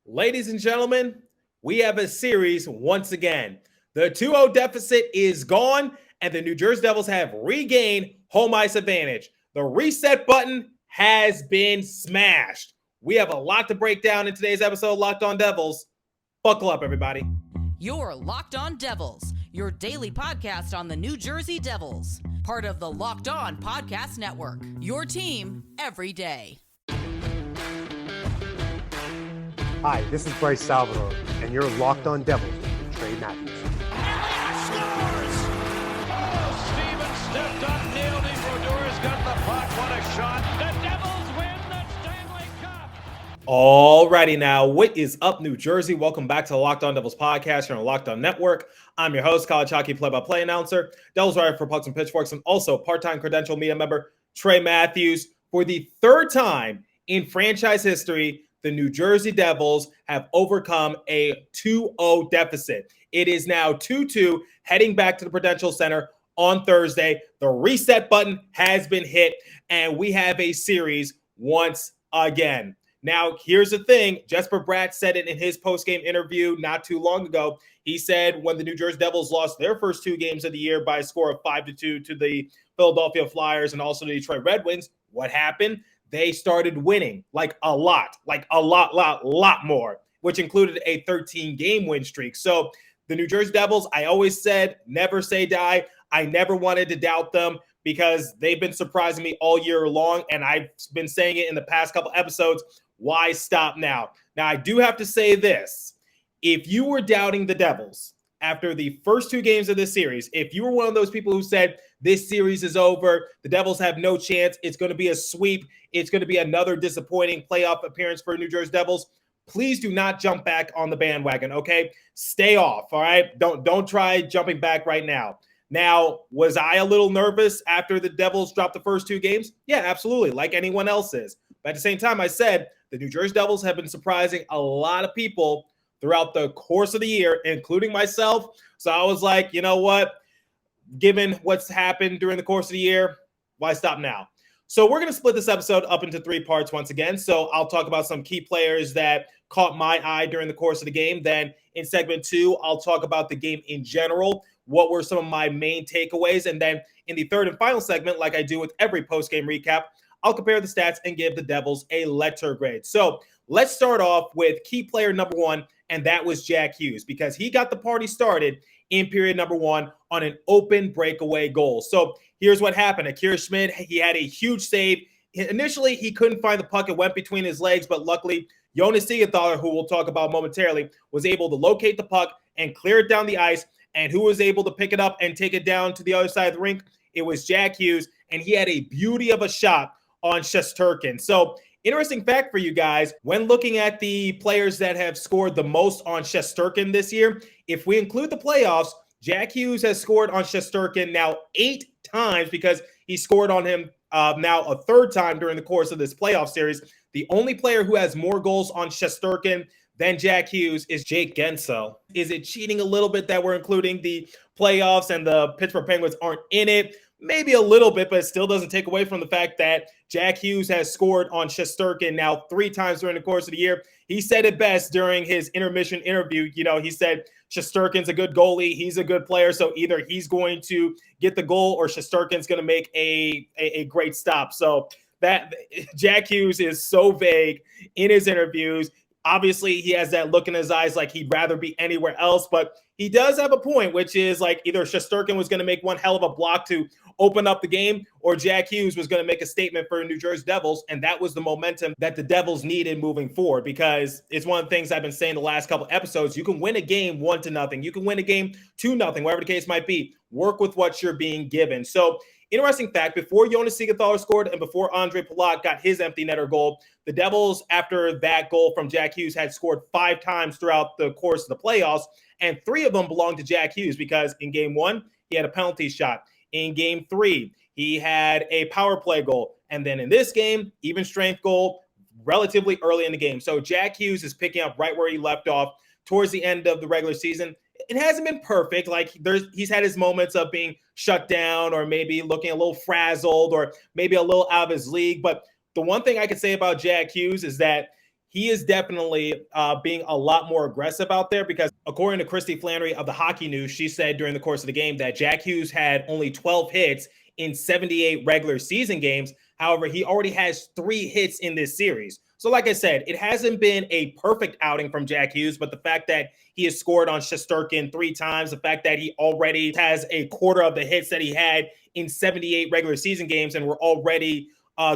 Ladies and gentlemen, we have a series once again. The 2-0 deficit is gone, and the New Jersey Devils have regained home ice advantage. The reset button has been smashed. We have a lot to break down in today's episode of Locked On Devils. Buckle up, everybody. You're Locked On Devils, your daily podcast on the New Jersey Devils. Part of the Locked On Podcast Network, your team every day. Hi, this is Bryce Salvador, and you're Locked On Devils with Trey Matthews. Scores! Oh, Stevens stepped up, nailed him. Brodor's got the puck. What a shot. The Devils win the Stanley Cup. Alrighty now, what is up, New Jersey? Welcome back to the Locked On Devils podcast here on the Locked On Network. I'm your host, college hockey play-by-play announcer, Devils writer for Pucks and Pitchforks, and also part-time credential media member Trey Matthews. For the third time in franchise history, the New Jersey Devils have overcome a 2-0 deficit. It is now 2-2 heading back to the Prudential Center on Thursday. The reset button has been hit, and we have a series once again. Now, here's the thing. Jesper Bratt said it in his post-game interview not too long ago. He said when the New Jersey Devils lost their first two games of the year by a score of 5-2 to the Philadelphia Flyers and also the Detroit Red Wings, what happened? They started winning like a lot more, which included a 13-game win streak. So the New Jersey Devils, I always said, never say die. I never wanted to doubt them because they've been surprising me all year long, and I've been saying it in the past couple episodes. Why stop now? Now, I do have to say this. If you were doubting the Devils after the first two games of this series, if you were one of those people who said this series is over, the Devils have no chance, it's going to be a sweep, it's going to be another disappointing playoff appearance for New Jersey Devils, please do not jump back on the bandwagon, okay? Stay off, all right? Don't try jumping back right now. Now, was I a little nervous after the Devils dropped the first two games? Yeah, absolutely, like anyone else is. But at the same time, I said the New Jersey Devils have been surprising a lot of people throughout the course of the year, including myself. So I was like, you know what? Given what's happened during the course of the year, why stop now? So we're going to split this episode up into three parts once again. So I'll talk about some key players that caught my eye during the course of the game. Then in segment two, I'll talk about the game in general. What were some of my main takeaways? And then in the third and final segment, like I do with every post-game recap, I'll compare the stats and give the Devils a letter grade. So let's start off with key player number one, and that was Jack Hughes, because he got the party started in period number one on an open breakaway goal. So here's what happened. Akira Schmid, he had a huge save. Initially, he couldn't find the puck. It went between his legs, but luckily, Jonas Siegenthaler, who we'll talk about momentarily, was able to locate the puck and clear it down the ice. And who was able to pick it up and take it down to the other side of the rink? It was Jack Hughes, and he had a beauty of a shot on Shesterkin. So interesting fact for you guys, when looking at the players that have scored the most on Shesterkin this year, if we include the playoffs, Jack Hughes has scored on Shesterkin now 8 times because he scored on him now a third time during the course of this playoff series. The only player who has more goals on Shesterkin than Jack Hughes is Jake Guentzel. Is it cheating a little bit that we're including the playoffs and the Pittsburgh Penguins aren't in it? Maybe a little bit, but it still doesn't take away from the fact that Jack Hughes has scored on Shesterkin now 3 times during the course of the year. He said it best during his intermission interview. You know, he said Shesterkin's a good goalie. He's a good player. So either he's going to get the goal or Shesterkin's going to make a great stop. So that Jack Hughes is so vague in his interviews. Obviously, he has that look in his eyes like he'd rather be anywhere else, but he does have a point, which is like either Shesterkin was going to make one hell of a block to open up the game, or Jack Hughes was going to make a statement for New Jersey Devils, and that was the momentum that the Devils needed moving forward, because it's one of the things I've been saying the last couple episodes. You can win a game 1-0. You can win a game 2-0, whatever the case might be. Work with what you're being given. So interesting fact, before Jonas Siegenthaler scored and before Andre Palat got his empty netter goal, the Devils, after that goal from Jack Hughes, had scored 5 times throughout the course of the playoffs, and 3 of them belonged to Jack Hughes because in game 1, he had a penalty shot. In game 3, he had a power play goal. And then in this game, even strength goal relatively early in the game. So Jack Hughes is picking up right where he left off towards the end of the regular season. It hasn't been perfect. Like he's had his moments of being shut down or maybe looking a little frazzled or maybe a little out of his league. But the one thing I could say about Jack Hughes is that he is definitely being a lot more aggressive out there because according to Christy Flannery of the Hockey News, she said during the course of the game that Jack Hughes had only 12 hits in 78 regular season games. However, he already has 3 hits in this series. So like I said, it hasn't been a perfect outing from Jack Hughes, but the fact that he has scored on Shesterkin 3 times, the fact that he already has a quarter of the hits that he had in 78 regular season games, and we're already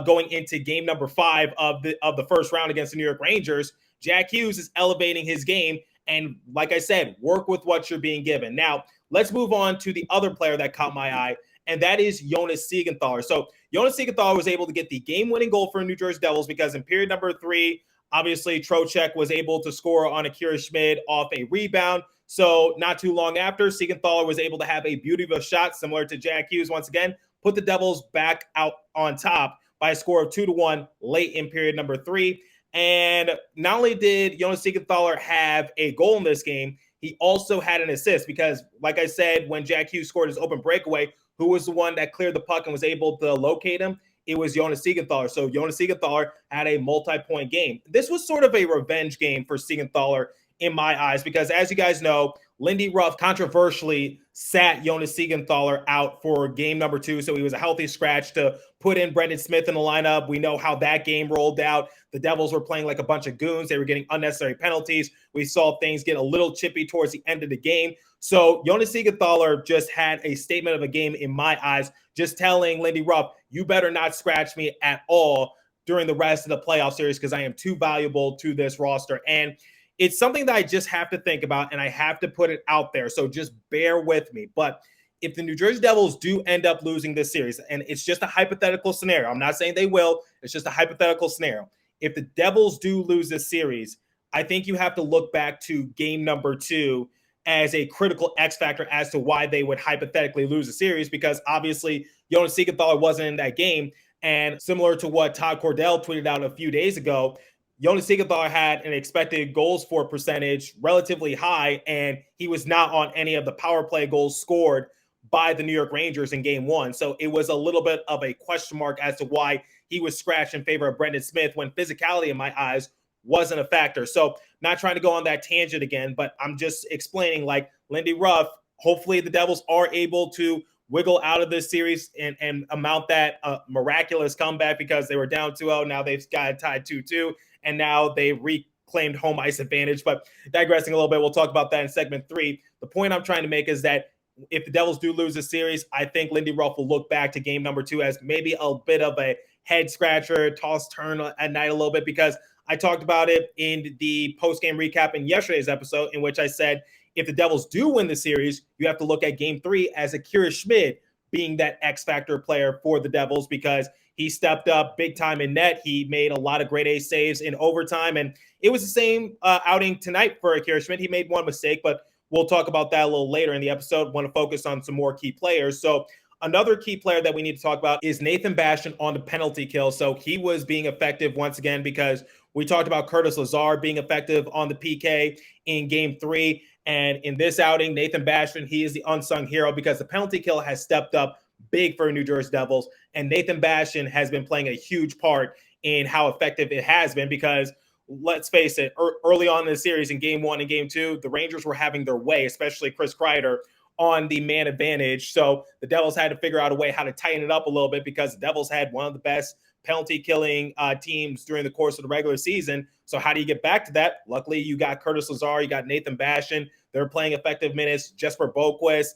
going into game number 5 of the first round against the New York Rangers, Jack Hughes is elevating his game. And like I said, work with what you're being given. Now, let's move on to the other player that caught my eye, and that is Jonas Siegenthaler. So Jonas Siegenthaler was able to get the game-winning goal for New Jersey Devils because in period number 3, obviously Trocheck was able to score on Akira Schmid off a rebound. So not too long after, Siegenthaler was able to have a beautiful shot similar to Jack Hughes once again, put the Devils back out on top by a score of 2-1 late in period number 3. And not only did Jonas Siegenthaler have a goal in this game, he also had an assist because, like I said, when Jack Hughes scored his open breakaway, who was the one that cleared the puck and was able to locate him? It was Jonas Siegenthaler. So Jonas Siegenthaler had a multi-point game. This was sort of a revenge game for Siegenthaler in my eyes because, as you guys know, Lindy Ruff controversially sat Jonas Siegenthaler out for game number 2, so he was a healthy scratch to put in Brendan Smith in the lineup. We know how that game rolled out. The Devils were playing like a bunch of goons. They were getting unnecessary penalties. We saw things get a little chippy towards the end of the game. So Jonas Siegenthaler just had a statement of a game in my eyes, just telling Lindy Ruff, you better not scratch me at all during the rest of the playoff series because I am too valuable to this roster. And it's something that I just have to think about, and I have to put it out there. So just bear with me. But if the New Jersey Devils do end up losing this series, and it's just a hypothetical scenario, I'm not saying they will, it's just a hypothetical scenario. If the Devils do lose this series, I think you have to look back to game number 2 as a critical X factor as to why they would hypothetically lose the series, because obviously Jonas Siegenthaler wasn't in that game. And similar to what Todd Cordell tweeted out a few days ago, Jonas Siegenthaler had an expected goals for percentage relatively high, and he was not on any of the power play goals scored by the New York Rangers in game 1. So it was a little bit of a question mark as to why he was scratched in favor of Brendan Smith when physicality in my eyes wasn't a factor. So not trying to go on that tangent again, but I'm just explaining, like Lindy Ruff, hopefully the Devils are able to wiggle out of this series and amount that miraculous comeback because they were down 2-0. Now they've got tied 2-2, and now they reclaimed home ice advantage. But digressing a little bit, we'll talk about that in segment 3. The point I'm trying to make is that if the Devils do lose this series, I think Lindy Ruff will look back to game number 2 as maybe a bit of a head scratcher, toss turn at night a little bit, because I talked about it in the post-game recap in yesterday's episode, in which I said if the Devils do win the series, you have to look at game 3 as Akira Schmid being that X-factor player for the Devils because he stepped up big time in net. He made a lot of grade A saves in overtime, and it was the same outing tonight for Akira Schmid. He made one mistake, but we'll talk about that a little later in the episode. Want to focus on some more key players. So another key player that we need to talk about is Nathan Bastian on the penalty kill. So he was being effective once again because we talked about Curtis Lazar being effective on the PK in game 3. And in this outing, Nathan Bastian, he is the unsung hero because the penalty kill has stepped up big for New Jersey Devils. And Nathan Bastian has been playing a huge part in how effective it has been because let's face it, early on in the series in game 1 and game 2, the Rangers were having their way, especially Chris Kreider, on the man advantage. So the Devils had to figure out a way how to tighten it up a little bit because the Devils had one of the best penalty killing teams during the course of the regular season. So how do you get back to that? Luckily, you got Curtis Lazar, you got Nathan Bastian. They're playing effective minutes. Jesper Boquist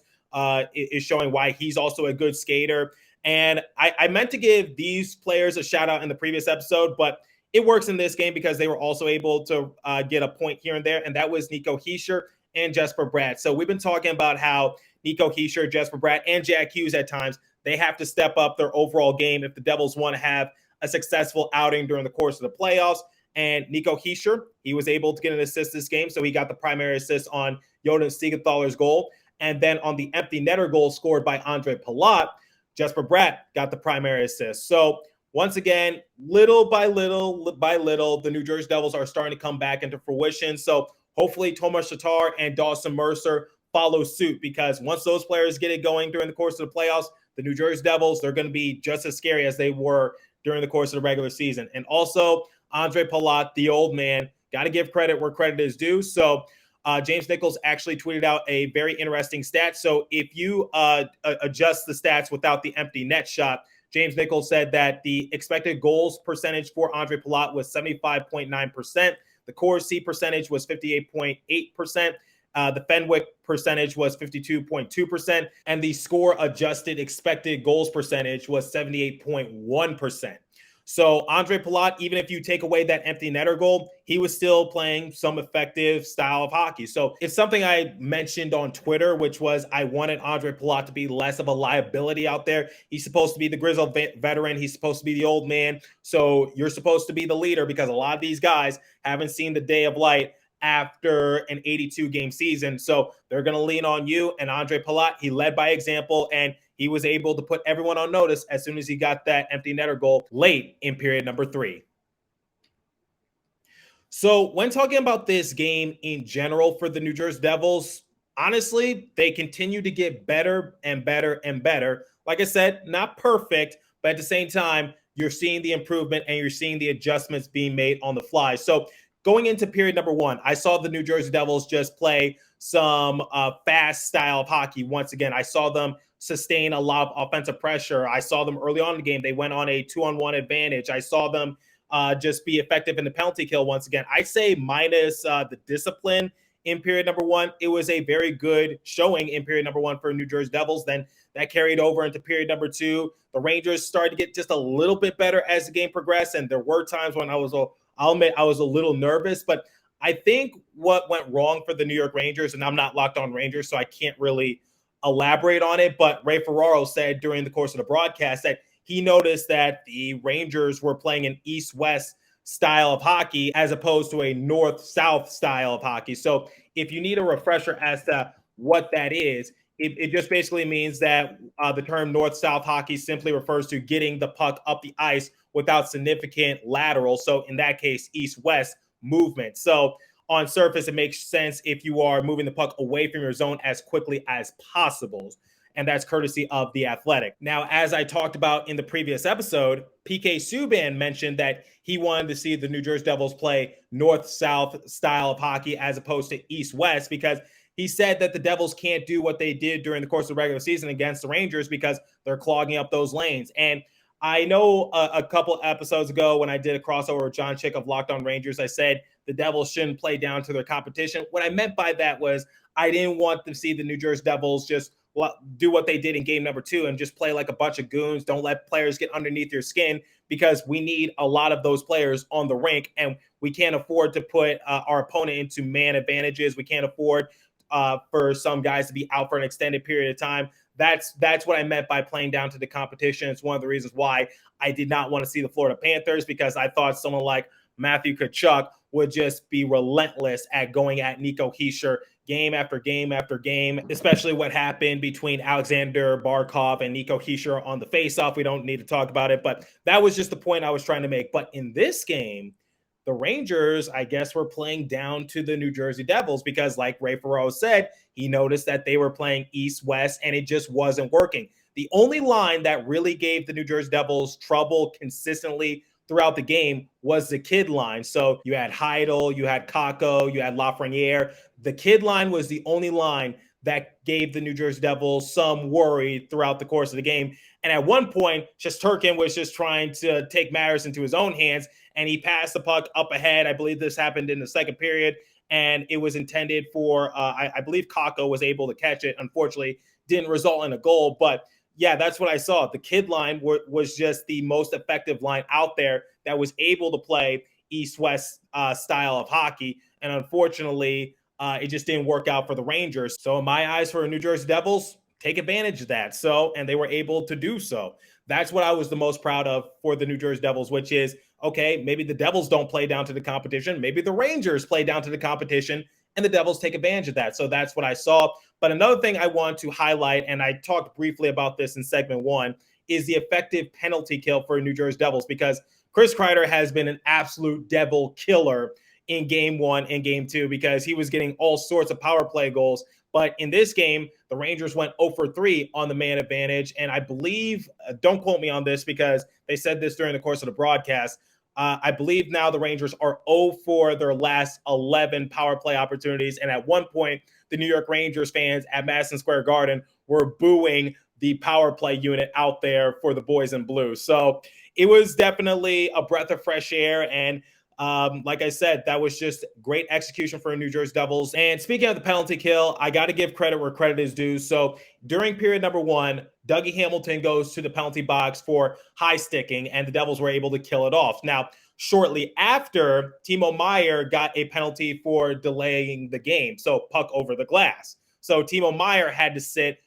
is showing why he's also a good skater. And I meant to give these players a shout out in the previous episode, but it works in this game because they were also able to get a point here and there, and that was Nico Hischier and Jesper Bratt. So we've been talking about how Nico Hischier, Jesper Bratt, and Jack Hughes at times, they have to step up their overall game if the Devils want to have a successful outing during the course of the playoffs. And Nico Hischier, he was able to get an assist this game, so he got the primary assist on Jonas Siegenthaler's goal. And then on the empty netter goal scored by Andre Palat, Jesper Bratt got the primary assist. So once again, little by little, the New Jersey Devils are starting to come back into fruition. So hopefully Tomas Tatar and Dawson Mercer follow suit because once those players get it going during the course of the playoffs, the New Jersey Devils, they're going to be just as scary as they were during the course of the regular season. And also, Andre Palat, the old man, got to give credit where credit is due. So James Nichols actually tweeted out a very interesting stat. So if you adjust the stats without the empty net shot, James Nichols said that the expected goals percentage for Andre Palat was 75.9%. The Corsi percentage was 58.8%. The Fenwick percentage was 52.2%. And the score adjusted expected goals percentage was 78.1%. So Andre Palat, even if you take away that empty netter goal, he was still playing some effective style of hockey. So it's something I mentioned on Twitter, which was I wanted Andre Palat to be less of a liability out there. He's supposed to be the grizzled veteran. He's supposed to be the old man. So you're supposed to be the leader because a lot of these guys haven't seen the day of light after an 82-game season. So they're going to lean on you. And Andre Palat, he led by example, and he was able to put everyone on notice as soon as he got that empty netter goal late in period number 3. So when talking about this game in general for the New Jersey Devils, honestly, they continue to get better and better and better. Like I said, not perfect, but at the same time, you're seeing the improvement and you're seeing the adjustments being made on the fly. So going into period number 1, I saw the New Jersey Devils just play some fast style of hockey. Once again, I saw them sustain a lot of offensive pressure. I saw them early on in the game. They went on a 2-on-1 advantage. I saw them just be effective in the penalty kill once again. I say minus the discipline in period number 1, it was a very good showing in period number 1 for New Jersey Devils. Then that carried over into period number 2. The Rangers started to get just a little bit better as the game progressed, and there were times when I'll admit I was a little nervous, but I think what went wrong for the New York Rangers, and I'm not locked on Rangers, so I can't really elaborate on it, but Ray Ferraro said during the course of the broadcast that he noticed that the Rangers were playing an east-west style of hockey as opposed to a north-south style of hockey. So if you need a refresher as to what that is, it just basically means that the term north-south hockey simply refers to getting the puck up the ice without significant lateral. So in that case, east-west movement. So on surface, it makes sense if you are moving the puck away from your zone as quickly as possible. And that's courtesy of The Athletic. Now, as I talked about in the previous episode, PK Subban mentioned that he wanted to see the New Jersey Devils play north-south style of hockey as opposed to east-west, because he said that the Devils can't do what they did during the course of the regular season against the Rangers because they're clogging up those lanes. And I know a couple episodes ago when I did a crossover with John Chick of Locked On Rangers, I said the Devils shouldn't play down to their competition. What I meant by that was I didn't want to see the New Jersey Devils just do what they did in game number 2 and just play like a bunch of goons. Don't let players get underneath your skin, because we need a lot of those players on the rink, and we can't afford to put our opponent into man advantages. We can't afford for some guys to be out for an extended period of time. That's what I meant by playing down to the competition. It's one of the reasons why I did not want to see the Florida Panthers, because I thought someone like Matthew Tkachuk would just be relentless at going at Nico Hischier game after game after game, especially what happened between Alexander Barkov and Nico Hischier on the faceoff. We don't need to talk about it, but that was just the point I was trying to make. But in this game, the Rangers, I guess, were playing down to the New Jersey Devils because, like Ray Ferraro said, he noticed that they were playing east-west and it just wasn't working. The only line that really gave the New Jersey Devils trouble consistently throughout the game was the kid line. So you had Heidel, you had Kakko, you had Lafreniere. The kid line was the only line that gave the New Jersey Devils some worry throughout the course of the game. And at one point, Shesterkin was just trying to take matters into his own hands, and he passed the puck up ahead. I believe this happened in the second period, and it was intended for, I believe Kakko was able to catch it. Unfortunately, didn't result in a goal, but yeah, that's what I saw. The kid line was just the most effective line out there that was able to play east-west style of hockey. And unfortunately, it just didn't work out for the Rangers. So in my eyes, for New Jersey Devils, take advantage of that. And they were able to do so. That's what I was the most proud of for the New Jersey Devils, which is, okay, maybe the Devils don't play down to the competition. Maybe the Rangers play down to the competition and the Devils take advantage of that. So that's what I saw. But another thing I want to highlight, and I talked briefly about this in segment 1, is the effective penalty kill for New Jersey Devils, because Chris Kreider has been an absolute devil killer in game 1 and game 2 because he was getting all sorts of power play goals. But in this game, the Rangers went 0 for 3 on the man advantage. And I believe, don't quote me on this because they said this during the course of the broadcast, I believe now the Rangers are 0 for their last 11 power play opportunities. And at one point, the New York Rangers fans at Madison Square Garden were booing the power play unit out there for the boys in blue. So it was definitely a breath of fresh air. And like I said, that was just great execution for the New Jersey Devils. And speaking of the penalty kill, I got to give credit where credit is due. So during period number 1, Dougie Hamilton goes to the penalty box for high sticking, and the Devils were able to kill it off. Now, shortly after, Timo Meier got a penalty for delaying the game. So puck over the glass. So Timo Meier had to sit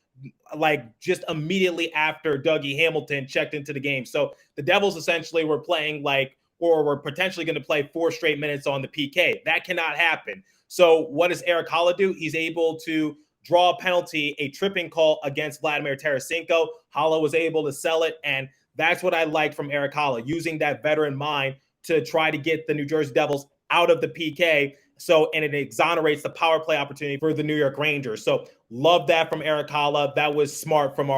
like just immediately after Dougie Hamilton checked into the game. So the Devils essentially were playing like, or were potentially going to play 4 straight minutes on the PK. That cannot happen. So what does Erik Haula do? He's able to draw a penalty, a tripping call against Vladimir Tarasenko. Haula was able to sell it, and that's what I like from Erik Haula, using that veteran mind to try to get the New Jersey Devils out of the PK. And it exonerates the power play opportunity for the New York Rangers. So love that from Erik Haula. That was smart from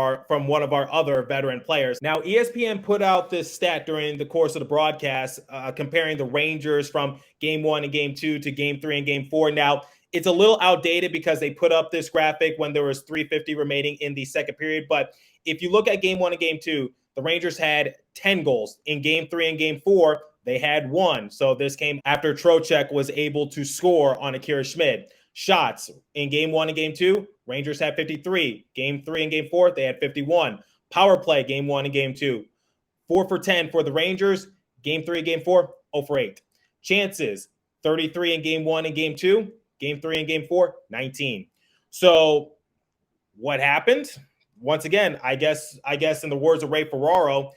one of our other veteran players. Now, ESPN put out this stat during the course of the broadcast, comparing the Rangers from game 1 and game 2 to game 3 and game 4. Now, it's a little outdated because they put up this graphic when there was 3:50 remaining in the second period. But if you look at game 1 and game 2, the Rangers had 10 goals. In game 3 and game 4, they had 1. So this came after Trocheck was able to score on Akira Schmid. Shots in game 1 and game 2, Rangers had 53. Game 3 and game 4, they had 51. Power play, game 1 and game 2, 4 for 10 for the Rangers. Game 3 and game 4, 0 for 8. Chances, 33 in game 1 and game 2. Game 3 and game 4, 19. So what happened? Once again, I guess in the words of Ray Ferraro,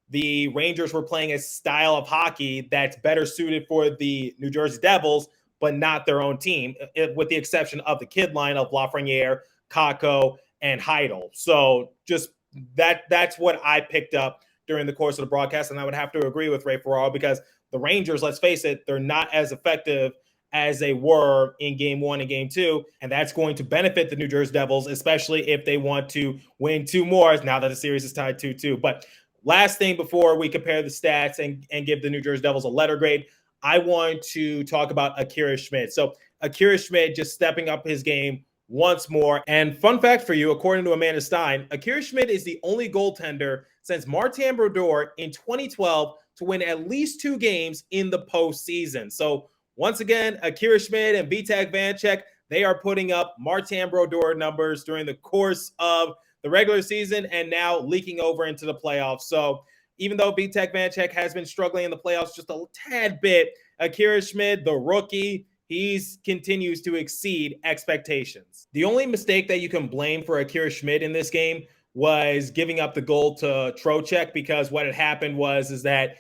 the Rangers were playing a style of hockey that's better suited for the New Jersey Devils, but not their own team, with the exception of the kid line of Lafreniere, Kakko, and Heidel. So just that's what I picked up during the course of the broadcast, and I would have to agree with Ray Ferraro because the Rangers, let's face it, they're not as effective as they were in game 1 and game 2, and that's going to benefit the New Jersey Devils, especially if they want to win 2 more now that the series is tied 2-2. But last thing before we compare the stats and give the New Jersey Devils a letter grade, I want to talk about Akira Schmid. So Akira Schmid just stepping up his game once more. And fun fact for you, according to Amanda Stein, Akira Schmid is the only goaltender since Martin Brodeur in 2012 to win at least 2 games in the postseason. So once again, Akira Schmid and Vitek Vanecek, they are putting up Martin Brodeur numbers during the course of the regular season and now leaking over into the playoffs. So even though Vitek Vanecek has been struggling in the playoffs just a tad bit, Akira Schmid, the rookie, he continues to exceed expectations. The only mistake that you can blame for Akira Schmid in this game was giving up the goal to Trocheck, because what had happened was that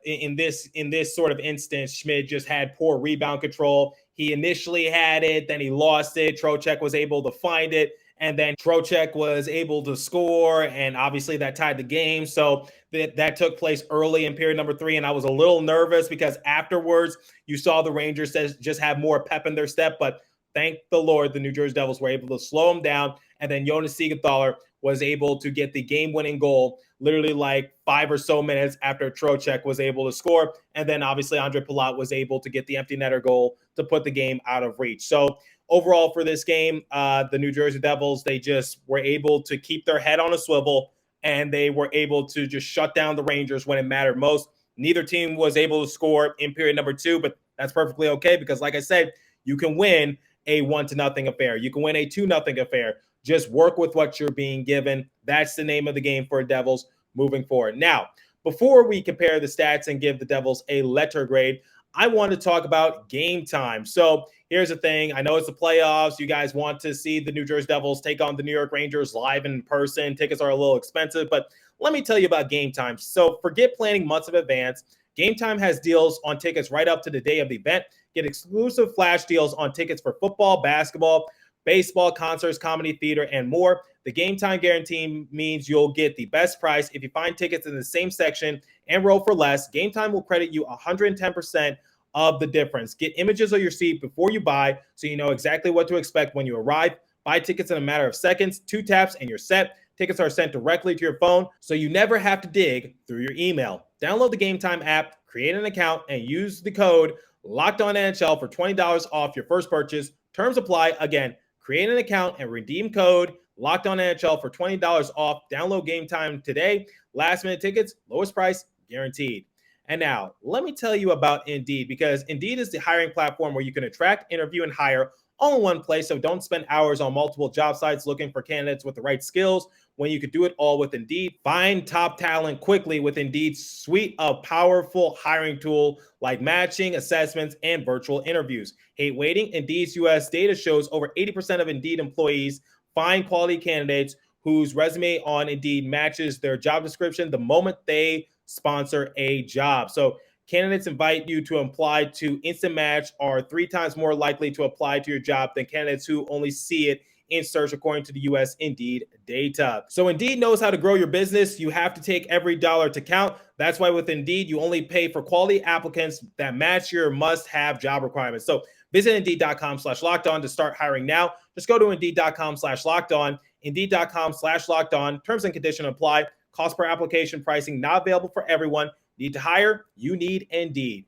in this sort of instance, Schmid just had poor rebound control. He initially had it, then he lost it. Trocheck was able to find it, and then Trocheck was able to score, and obviously that tied the game. So that took place early in period number 3, and I was a little nervous because afterwards you saw the Rangers just have more pep in their step, but thank the Lord the New Jersey Devils were able to slow them down, and then Jonas Siegenthaler was able to get the game-winning goal literally like 5 or so minutes after Trocheck was able to score, and then obviously Andre Palat was able to get the empty netter goal to put the game out of reach. So overall for this game, the New Jersey Devils, they just were able to keep their head on a swivel, and they were able to just shut down the Rangers when it mattered most. Neither team was able to score in period number 2, but that's perfectly okay because, like I said, you can win a 1-0 affair. You can win a 2-0 affair. Just work with what you're being given. That's the name of the game for Devils moving forward. Now, before we compare the stats and give the Devils a letter grade, I want to talk about game time. So here's the thing. I know it's the playoffs. You guys want to see the New Jersey Devils take on the New York Rangers live in person. Tickets are a little expensive, but let me tell you about game time. So forget planning months in advance. Game Time has deals on tickets right up to the day of the event. Get exclusive flash deals on tickets for football, basketball, baseball, concerts, comedy, theater, and more. The Game Time guarantee means you'll get the best price. If you find tickets in the same section and row for less, Game Time will credit you 110% of the difference. Get images of your seat before you buy so you know exactly what to expect when you arrive. Buy tickets in a matter of seconds, 2 taps, and you're set. Tickets are sent directly to your phone, so you never have to dig through your email. Download the Game Time app, create an account, and use the code LOCKEDONNHL for $20 off your first purchase. Terms apply. Again, create an account and redeem code LOCKEDONNHL for $20 off. Download Game Time today. Last minute tickets, lowest price guaranteed. And now, let me tell you about Indeed, because Indeed is the hiring platform where you can attract, interview, and hire all in one place. So don't spend hours on multiple job sites looking for candidates with the right skills when you could do it all with Indeed. Find top talent quickly with Indeed's suite of powerful hiring tool like matching, assessments, and virtual interviews. Hate waiting? Indeed's US data shows over 80% of Indeed employees find quality candidates whose resume on Indeed matches their job description the moment they sponsor a job. So candidates invite you to apply to Instant Match are 3 times more likely to apply to your job than candidates who only see it in search, according to the US Indeed data. So Indeed knows how to grow your business. You have to take every dollar to count. That's why with Indeed, you only pay for quality applicants that match your must-have job requirements. So visit Indeed.com/lockedon to start hiring now. Just go to Indeed.com/lockedon, Indeed.com/lockedon. Terms and conditions apply. Cost per application pricing not available for everyone. Need to hire? You need Indeed.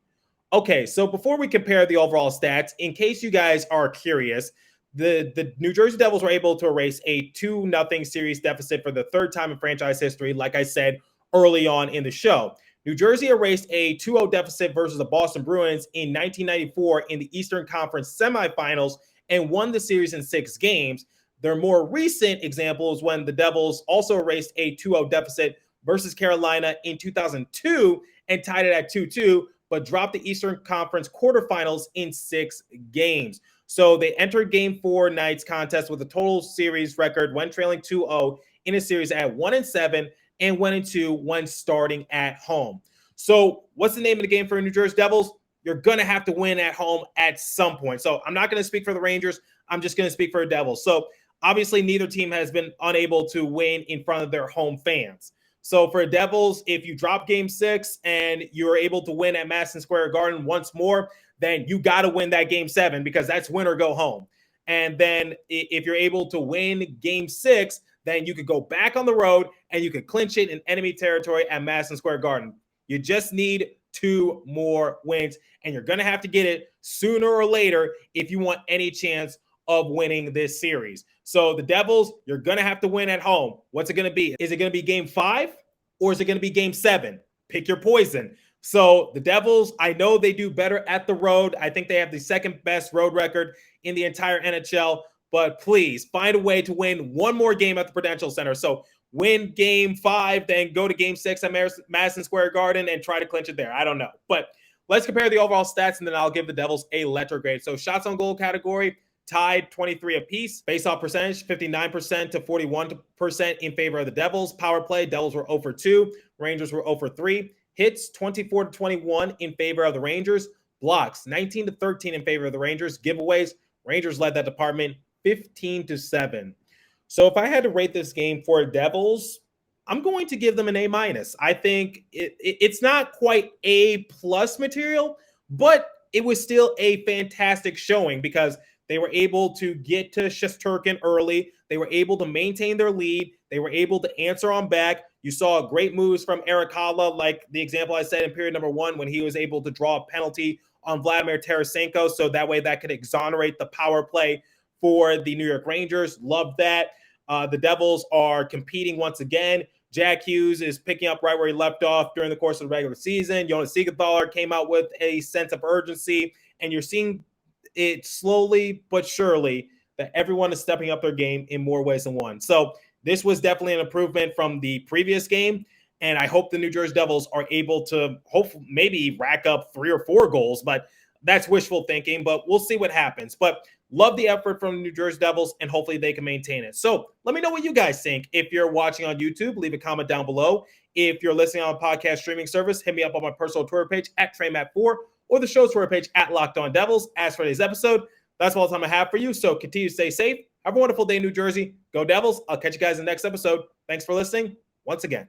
Okay, so before we compare the overall stats, in case you guys are curious, the New Jersey Devils were able to erase a 2-0 series deficit for the third time in franchise history, like I said early on in the show. New Jersey erased a 2-0 deficit versus the Boston Bruins in 1994 in the Eastern Conference semifinals and won the series in 6 games. Their more recent example is when the Devils also erased a 2-0 deficit versus Carolina in 2002 and tied it at 2-2, but dropped the Eastern Conference quarterfinals in 6 games. So they entered Game 4 night's contest with a total series record when trailing 2-0 in a series at 1-7 and 1-2 when starting at home. So what's the name of the game for the New Jersey Devils? You're going to have to win at home at some point. So I'm not going to speak for the Rangers. I'm just going to speak for the Devils. So obviously neither team has been unable to win in front of their home fans. So for the Devils, if you drop Game 6 and you're able to win at Madison Square Garden once more, then you got to win that Game 7 because that's win or go home. And then if you're able to win Game 6, then you could go back on the road and you could clinch it in enemy territory at Madison Square Garden. You just need 2 more wins, and you're going to have to get it sooner or later if you want any chance of winning this series. So the Devils, you're going to have to win at home. What's it going to be? Is it going to be Game 5 or is it going to be Game 7? Pick your poison. So the Devils, I know they do better at the road. I think they have the second best road record in the entire NHL, but please find a way to win one more game at the Prudential Center. So win Game 5, then go to Game 6 at Madison Square Garden and try to clinch it there. I don't know. But let's compare the overall stats, and then I'll give the Devils a letter grade. So shots on goal category, tied 23 apiece. Face-off percentage, 59% to 41% in favor of the Devils. Power play, Devils were 0 for 2. Rangers were 0 for 3. Hits, 24 to 21 in favor of the Rangers. Blocks, 19 to 13 in favor of the Rangers. Giveaways, Rangers led that department 15 to 7. So if I had to rate this game for Devils, I'm going to give them an A-. I think it's not quite A+ material, but it was still a fantastic showing because they were able to get to Shesterkin early. They were able to maintain their lead. They were able to answer on back. You saw great moves from Erik Haula, like the example I said in period number 1 when he was able to draw a penalty on Vladimir Tarasenko, so that way that could exonerate the power play for the New York Rangers. Love that. The Devils are competing once again. Jack Hughes is picking up right where he left off during the course of the regular season. Jonas Siegenthaler came out with a sense of urgency, and you're seeing it slowly but surely that everyone is stepping up their game in more ways than one. So this was definitely an improvement from the previous game, and I hope the New Jersey Devils are able to hopefully maybe rack up 3 or 4 goals, but that's wishful thinking, but we'll see what happens. But love the effort from the New Jersey Devils, and hopefully they can maintain it. So let me know what you guys think. If you're watching on YouTube, leave a comment down below. If you're listening on a podcast streaming service, hit me up on my personal Twitter page at TreyMatt4 or the show's Twitter page at Locked On Devils. As for today's episode, that's all the time I have for you. So continue to stay safe. Have a wonderful day, New Jersey. Go Devils. I'll catch you guys in the next episode. Thanks for listening once again.